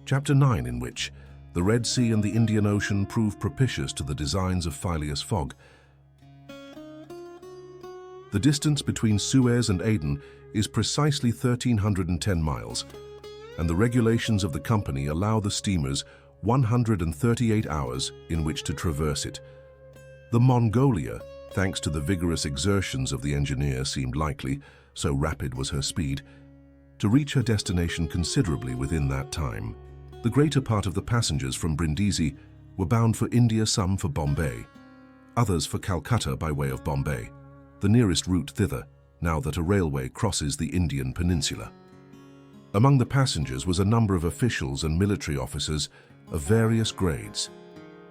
Chapter 9, in which the Red Sea and the Indian Ocean prove propitious to the designs of Phileas Fogg. The distance between Suez and Aden is precisely 1,310 miles, and the regulations of the company allow the steamers 138 hours in which to traverse it. The Mongolia, thanks to the vigorous exertions of the engineer, seemed likely, so rapid was her speed, to reach her destination considerably within that time. The greater part of the passengers from Brindisi were bound for India, some for Bombay, others for Calcutta by way of Bombay, the nearest route thither, now that a railway crosses the Indian peninsula. Among the passengers was a number of officials and military officers of various grades,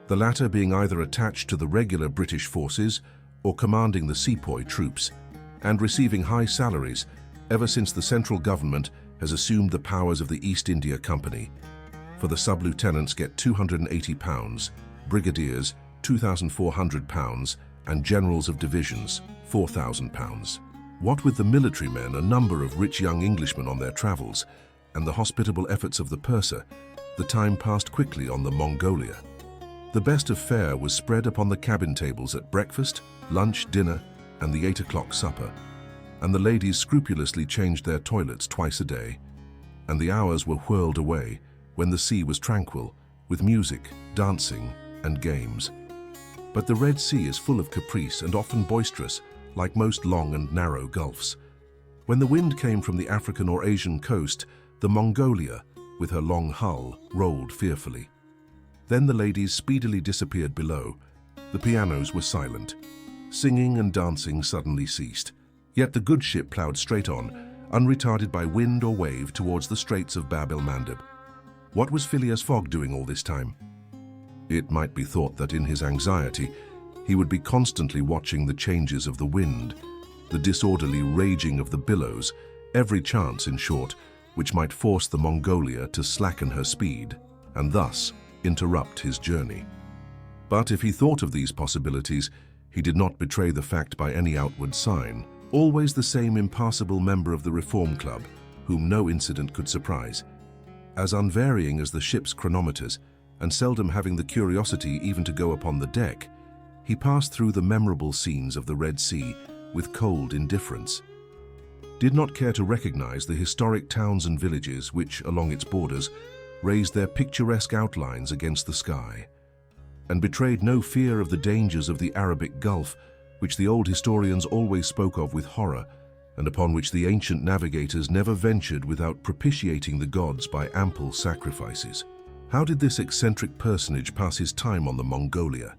the latter being either attached to the regular British forces or commanding the sepoy troops, and receiving high salaries ever since the central government has assumed the powers of the East India Company. For the sub-lieutenants get £280, brigadiers £2,400, and generals of divisions £4,000. What with the military men, a number of rich young Englishmen on their travels, and the hospitable efforts of the purser, the time passed quickly on the Mongolia. The best of fare was spread upon the cabin tables at breakfast, lunch, dinner, and the 8 o'clock supper, and the ladies scrupulously changed their toilets twice a day, and the hours were whirled away when the sea was tranquil, with music, dancing, and games. But the Red Sea is full of caprice and often boisterous, like most long and narrow gulfs. When the wind came from the African or Asian coast, the Mongolia, with her long hull, rolled fearfully. Then the ladies speedily disappeared below. The pianos were silent. Singing and dancing suddenly ceased. Yet the good ship ploughed straight on, unretarded by wind or wave, towards the Straits of Bab el-Mandeb. What was Phileas Fogg doing all this time? It might be thought that in his anxiety, he would be constantly watching the changes of the wind, the disorderly raging of the billows, every chance, in short, which might force the Mongolia to slacken her speed, and thus interrupt his journey. But if he thought of these possibilities, he did not betray the fact by any outward sign, always the same impassible member of the Reform Club, whom no incident could surprise. As unvarying as the ship's chronometers, and seldom having the curiosity even to go upon the deck, he passed through the memorable scenes of the Red Sea with cold indifference, did not care to recognize the historic towns and villages which, along its borders, raised their picturesque outlines against the sky, and betrayed no fear of the dangers of the Arabic Gulf, which the old historians always spoke of with horror, and upon which the ancient navigators never ventured without propitiating the gods by ample sacrifices. How did this eccentric personage pass his time on the Mongolia?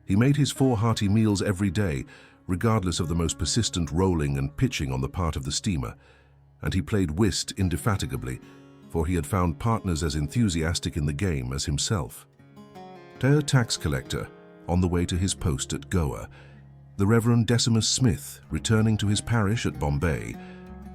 He made his 4 hearty meals every day, regardless of the most persistent rolling and pitching on the part of the steamer, and he played whist indefatigably, for he had found partners as enthusiastic in the game as himself. To a tax collector, on the way to his post at Goa, the Reverend Decimus Smith, returning to his parish at Bombay,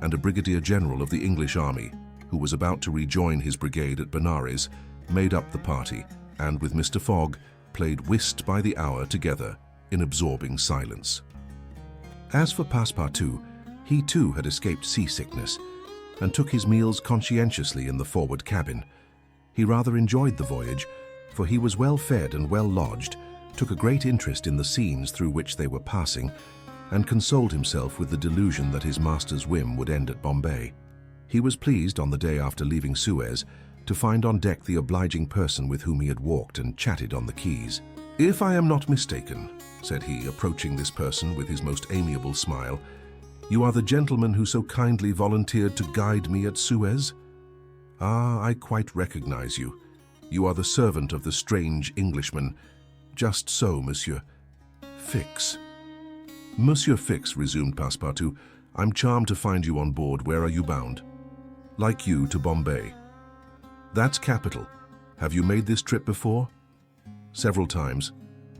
and a brigadier general of the English army, who was about to rejoin his brigade at Benares, made up the party, and with Mr. Fogg, played whist by the hour together in absorbing silence. As for Passepartout, he too had escaped seasickness, and took his meals conscientiously in the forward cabin. He rather enjoyed the voyage, for he was well fed and well lodged, took a great interest in the scenes through which they were passing, and consoled himself with the delusion that his master's whim would end at Bombay. He was pleased, on the day after leaving Suez, to find on deck the obliging person with whom he had walked and chatted on the quays. "If I am not mistaken," said he, approaching this person with his most amiable smile, "you are the gentleman who so kindly volunteered to guide me at Suez? Ah, I quite recognize you. You are the servant of the strange Englishman. Just so, Monsieur Fix." "Monsieur Fix," resumed Passepartout, "I'm charmed to find you on board. Where are you bound?" "Like you, to Bombay." "That's capital. Have you made this trip before?" "Several times.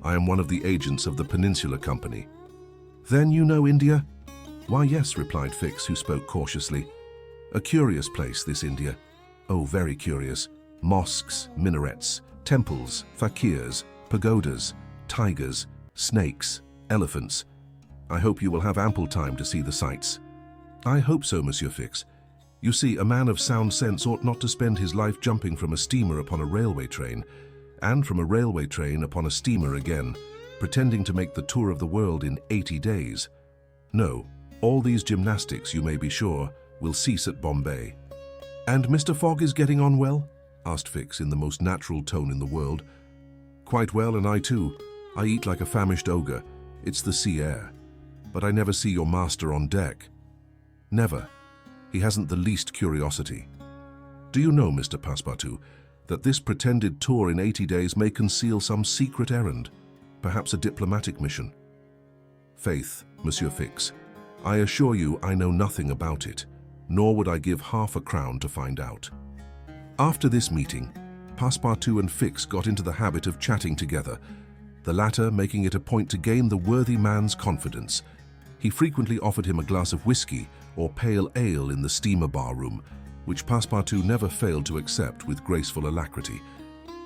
I am one of the agents of the Peninsular Company." "Then you know India?" "Why, yes," replied Fix, who spoke cautiously. "A curious place, this India. Oh, very curious. Mosques, minarets, temples, fakirs, pagodas, tigers, snakes, elephants. I hope you will have ample time to see the sights." "I hope so, Monsieur Fix. You see, a man of sound sense ought not to spend his life jumping from a steamer upon a railway train, and from a railway train upon a steamer again, pretending to make the tour of the world in 80 days. No, all these gymnastics, you may be sure, will cease at Bombay. "And Mr. Fogg is getting on well?" asked Fix in the most natural tone in the world. "Quite well, and I too. I eat like a famished ogre. It's the sea air. But I never see your master on deck." "Never. He hasn't the least curiosity. Do you know, Mr. Passepartout, that this pretended tour in 80 days may conceal some secret errand, perhaps a diplomatic mission?" "Faith, Monsieur Fix, I assure you I know nothing about it, nor would I give half a crown to find out." After this meeting, Passepartout and Fix got into the habit of chatting together, the latter making it a point to gain the worthy man's confidence. He frequently offered him a glass of whiskey or pale ale in the steamer bar room, which Passepartout never failed to accept with graceful alacrity,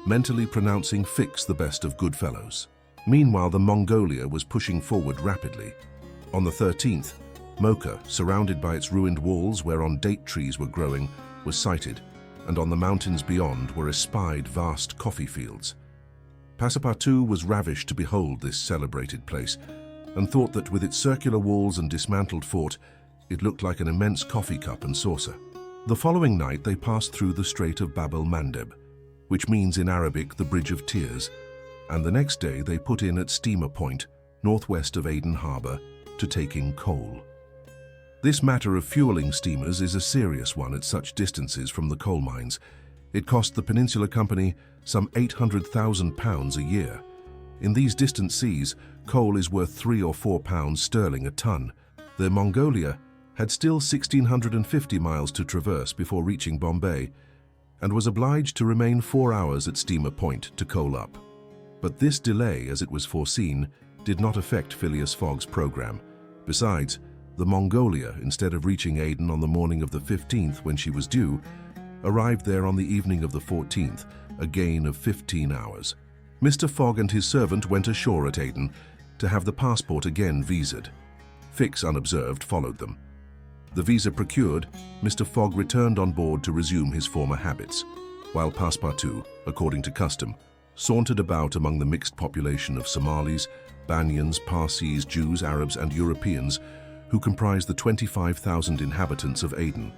mentally pronouncing Fix the best of good fellows. Meanwhile, the Mongolia was pushing forward rapidly. On the 13th, Mocha, surrounded by its ruined walls whereon date trees were growing, was sighted, and on the mountains beyond were espied vast coffee fields. Passepartout was ravished to behold this celebrated place, and thought that with its circular walls and dismantled fort, it looked like an immense coffee cup and saucer. The following night they passed through the Strait of Bab el-Mandeb, which means in Arabic the Bridge of Tears, and the next day they put in at Steamer Point, northwest of Aden Harbour, to take in coal. This matter of fueling steamers is a serious one at such distances from the coal mines. It cost the Peninsular Company some £800,000 a year. In these distant seas, coal is worth £3 or £4 sterling a ton. The Mongolia had still 1,650 miles to traverse before reaching Bombay, and was obliged to remain 4 hours at Steamer Point to coal up. But this delay, as it was foreseen, did not affect Phileas Fogg's program. Besides, the Mongolia, instead of reaching Aden on the morning of the 15th when she was due, arrived there on the evening of the 14th, a gain of 15 hours. Mr. Fogg and his servant went ashore at Aden to have the passport again visaed. Fix, unobserved, followed them. The visa procured, Mr. Fogg returned on board to resume his former habits, while Passepartout, according to custom, sauntered about among the mixed population of Somalis, Banyans, Parsis, Jews, Arabs, and Europeans who comprised the 25,000 inhabitants of Aden.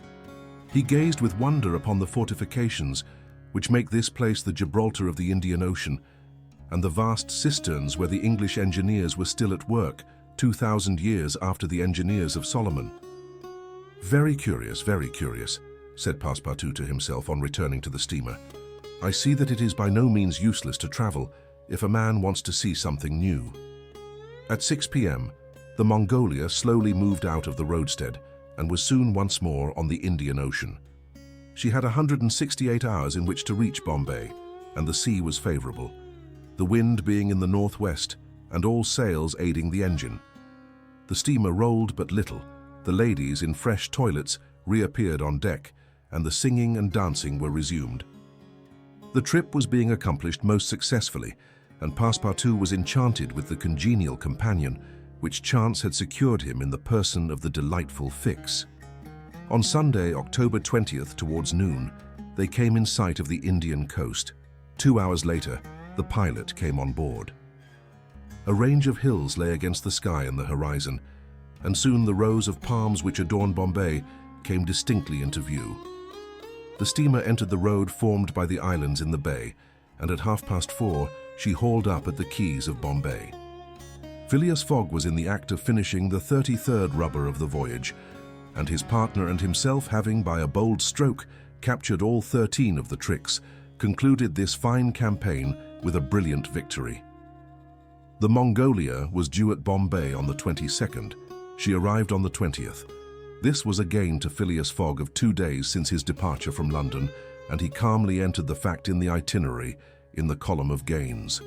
He gazed with wonder upon the fortifications which make this place the Gibraltar of the Indian Ocean, and the vast cisterns where the English engineers were still at work 2,000 years after the engineers of Solomon. Very curious," said Passepartout to himself on returning to the steamer. "I see that it is by no means useless to travel if a man wants to see something new." At 6 p.m., the Mongolia slowly moved out of the roadstead and was soon once more on the Indian Ocean. She had 168 hours in which to reach Bombay, and the sea was favorable, the wind being in the northwest and all sails aiding the engine. The steamer rolled but little. The ladies, in fresh toilets, reappeared on deck, and the singing and dancing were resumed. The trip was being accomplished most successfully, and Passepartout was enchanted with the congenial companion which chance had secured him in the person of the delightful Fix. On Sunday, October 20th, towards noon, they came in sight of the Indian coast. 2 hours later, the pilot came on board. A range of hills lay against the sky and the horizon, and soon the rows of palms which adorn Bombay came distinctly into view. The steamer entered the road formed by the islands in the bay, and at 4:30 she hauled up at the quays of Bombay. Phileas Fogg was in the act of finishing the 33rd rubber of the voyage, and his partner and himself, having by a bold stroke captured all 13 of the tricks, concluded this fine campaign with a brilliant victory. The Mongolia was due at Bombay on the 22nd. She arrived on the 20th. This was a gain to Phileas Fogg of 2 days since his departure from London, and he calmly entered the fact in the itinerary in the column of gains.